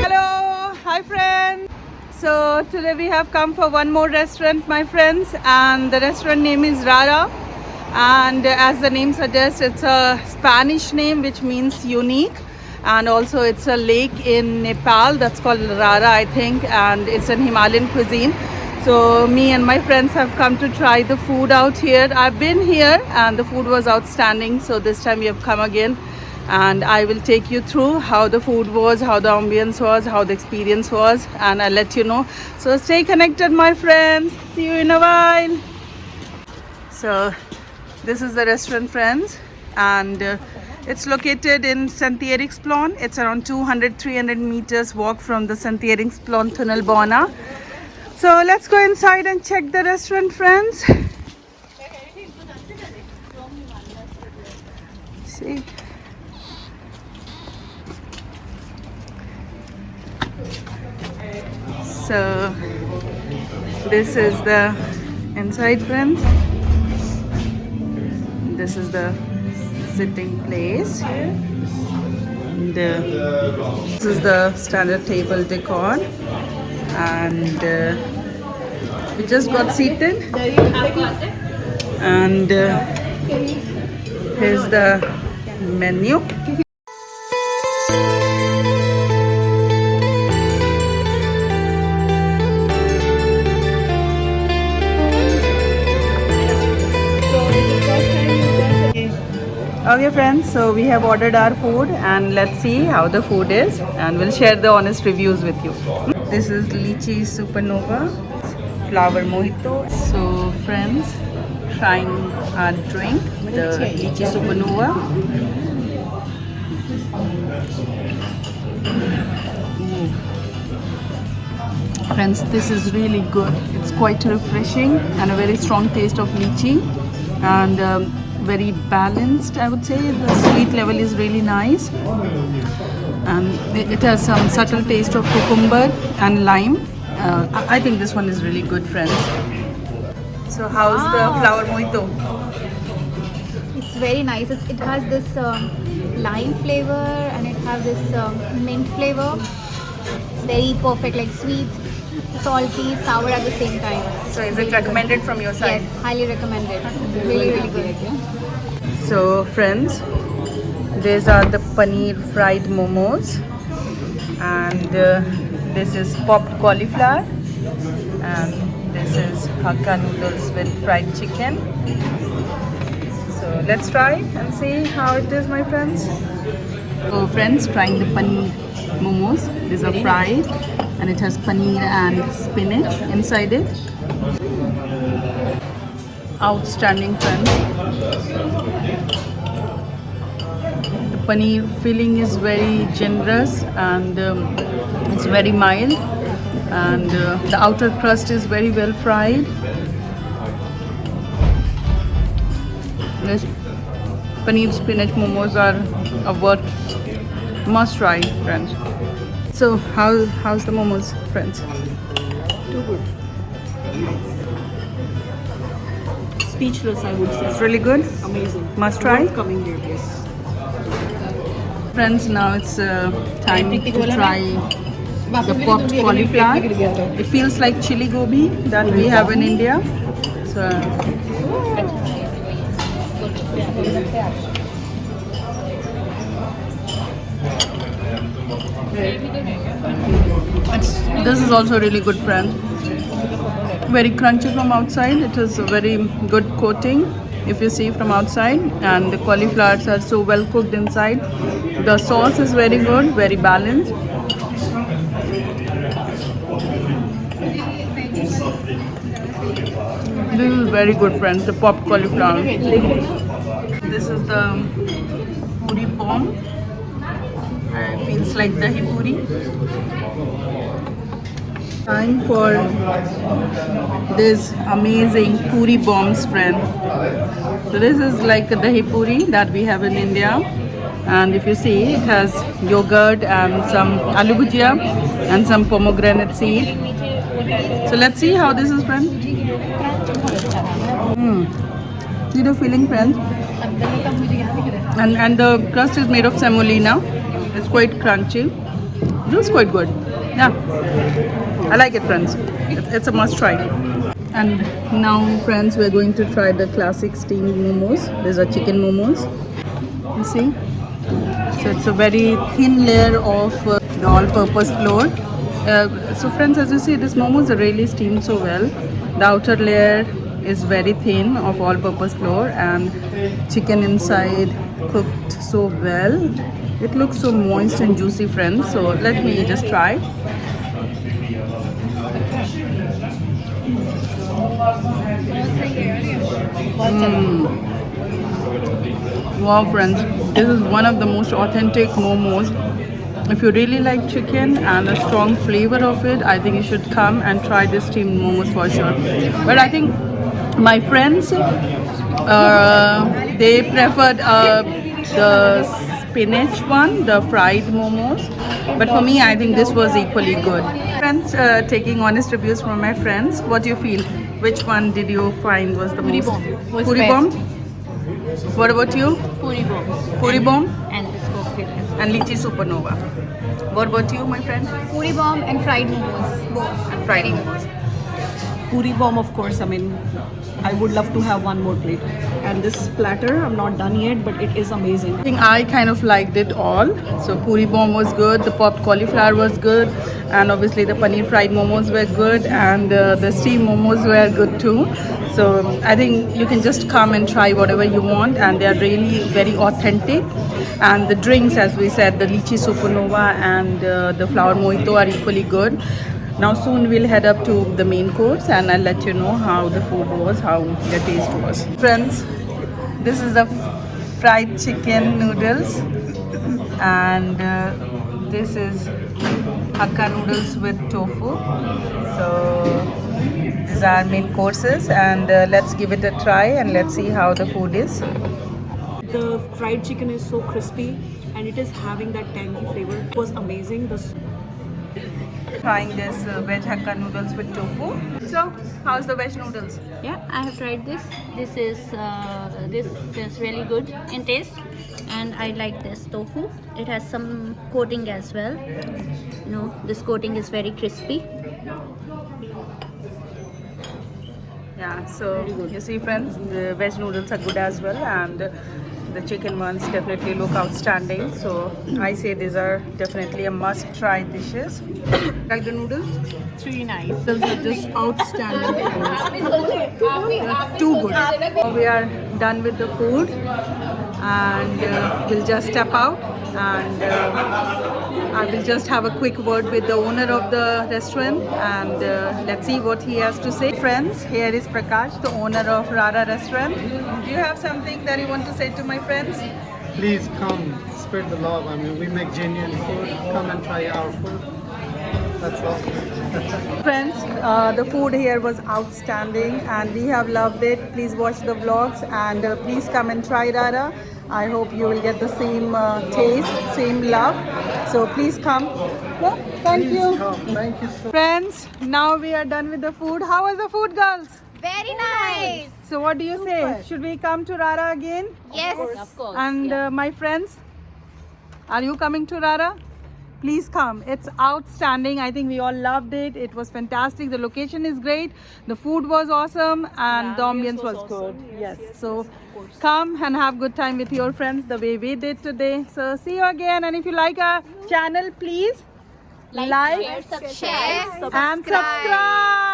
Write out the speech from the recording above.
Hello, hi friends. So today we have come for one more restaurant, my friends, and the restaurant name is Rara. And as the name suggests, it's a Spanish name which means unique. And also it's a lake in Nepal that's called Rara, I think, and it's an Himalayan cuisine. So me and my friends have come to try the food out here. I've been here and the food was outstanding. So this time we have come again, and I will take you through how the food was, how the ambience was, how the experience was, and I'll let you know. So stay connected, my friends. See you in a while. So this is the restaurant, friends, and it's located in St. Eriksplan. It's around 200-300 meters walk from the St. Eriksplan Tunnelbana. So let's go inside and check the restaurant, friends. See. So this is the inside, friends. This is the sitting place here. And, this is the standard table decor, and we just got seated. And here's the menu. Okay friends, so we have ordered our food and let's see how the food is, and we'll share the honest reviews with you. This is Lychee Supernova, flower mojito. So friends, trying our drink, the Lychee Supernova. Friends, this is really good. It's quite refreshing and a very strong taste of lychee, and very balanced, I would say. The sweet level is really nice, and it has some subtle taste of cucumber and lime. I think this one is really good, friends. So how's the flower mojito? It's very nice. It has this lime flavor and it has this mint flavor. It's very perfect, like sweet, salty, sour at the same time. So is it recommended from your side? Yes, highly recommended. Really, really good. So friends, these are the paneer fried momos, and this is popped cauliflower, and this is Hakka noodles with fried chicken. So let's try and see how it is, my friends. So friends, trying the paneer momos. These are fried and it has paneer and spinach inside it. Outstanding, friends. The paneer filling is very generous, and it's very mild, and the outer crust is very well fried. This paneer spinach momos are a must try, friends. So how's the momos, friends? Too good. Speechless, I would say. It's really good. Amazing. Must try. Worth coming here, yes. Friends, now it's time to try the popped cauliflower. It feels like chili gobi that we have in India. So this is also really good, friend. Very crunchy from outside. It is a very good coating if you see from outside, and the cauliflowers are so well cooked inside. The sauce is very good, very balanced. This is very good, friends, the popped cauliflower. This is the puri bomb. It feels like dahi puri. Time for this amazing puri bombs, friend. So this is like a dahi puri that we have in India, and if you see, it has yogurt and some aloo bhujia and some pomegranate seed. So let's see how this is, friend. See the filling, friends? And the crust is made of semolina. It's quite crunchy. It was quite good. Yeah. I like it, friends. It's a must try. And now, friends, we're going to try the classic steamed momos. These are chicken momos. You see? So it's a very thin layer of the all-purpose flour. So friends, as you see, these momos are really steamed so well. The outer layer is very thin of all-purpose flour and chicken inside cooked so well. It looks so moist and juicy, friends. So let me just try. Wow, friends, this is one of the most authentic momos. If you really like chicken and a strong flavor of it, I think you should come and try this steamed momos for sure. But I think my friends, they preferred the spinach one, the fried momos. But for me, I think this was equally good. Friends, taking honest reviews from my friends, what do you feel? Which one did you find was the most? Puri bomb. What about you? Puri bomb. Puri bomb And this cocktail. and lychee supernova. What about you, my friend? Puri bomb and fried momos. Both. And fried momos. Puri bomb, of course. I mean, I would love to have one more plate. And this platter, I'm not done yet, but it is amazing. I think I kind of liked it all. So puri bomb was good, the popped cauliflower was good, and obviously the paneer fried momos were good, and the steamed momos were good too. So I think you can just come and try whatever you want, and they are really very authentic. And the drinks, as we said, the lychee supernova and the flower mojito are equally good. Now soon we'll head up to the main course and I'll let you know how the food was, how the taste was. Friends, this is the fried chicken noodles and this is hakka noodles with tofu. So these are main courses and let's give it a try and let's see how the food is. The fried chicken is so crispy and it is having that tangy flavor. It was amazing. Trying this veg hakka noodles with tofu. So, how's the veg noodles? Yeah, I have tried this. This is really good in taste, and I like this tofu. It has some coating as well. You know, this coating is very crispy. Yeah, so you see, friends, the veg noodles are good as well, and the chicken ones definitely look outstanding. So I say these are definitely a must-try dishes. Like the noodles? It's really nice. Noodles are just outstanding. They are too good. Now we are done with the food, and we'll just step out, and I will just have a quick word with the owner of the restaurant, and let's see what he has to say. Friends, here is Prakash, the owner of Rara Restaurant. Do you have something that you want to say to my friends? Please come, spread the love. I mean, we make genuine food. Come and try our food. That's all. Friends, the food here was outstanding and we have loved it. Please watch the vlogs and please come and try Rara. I hope you will get the same taste, same love. So please come. Yeah, thank you. Come. Thank you so Friends, now we are done with the food. How was the food, girls? Very nice. So what do you say? Should we come to Rara again? Yes. Of course. And my friends, are you coming to Rara? Please come. It's outstanding. I think we all loved it. It was fantastic. The location is great. The food was awesome and the ambience was good. Yes. So come and have good time with your friends the way we did today. So see you again. And if you like our channel, please like, Share, and subscribe.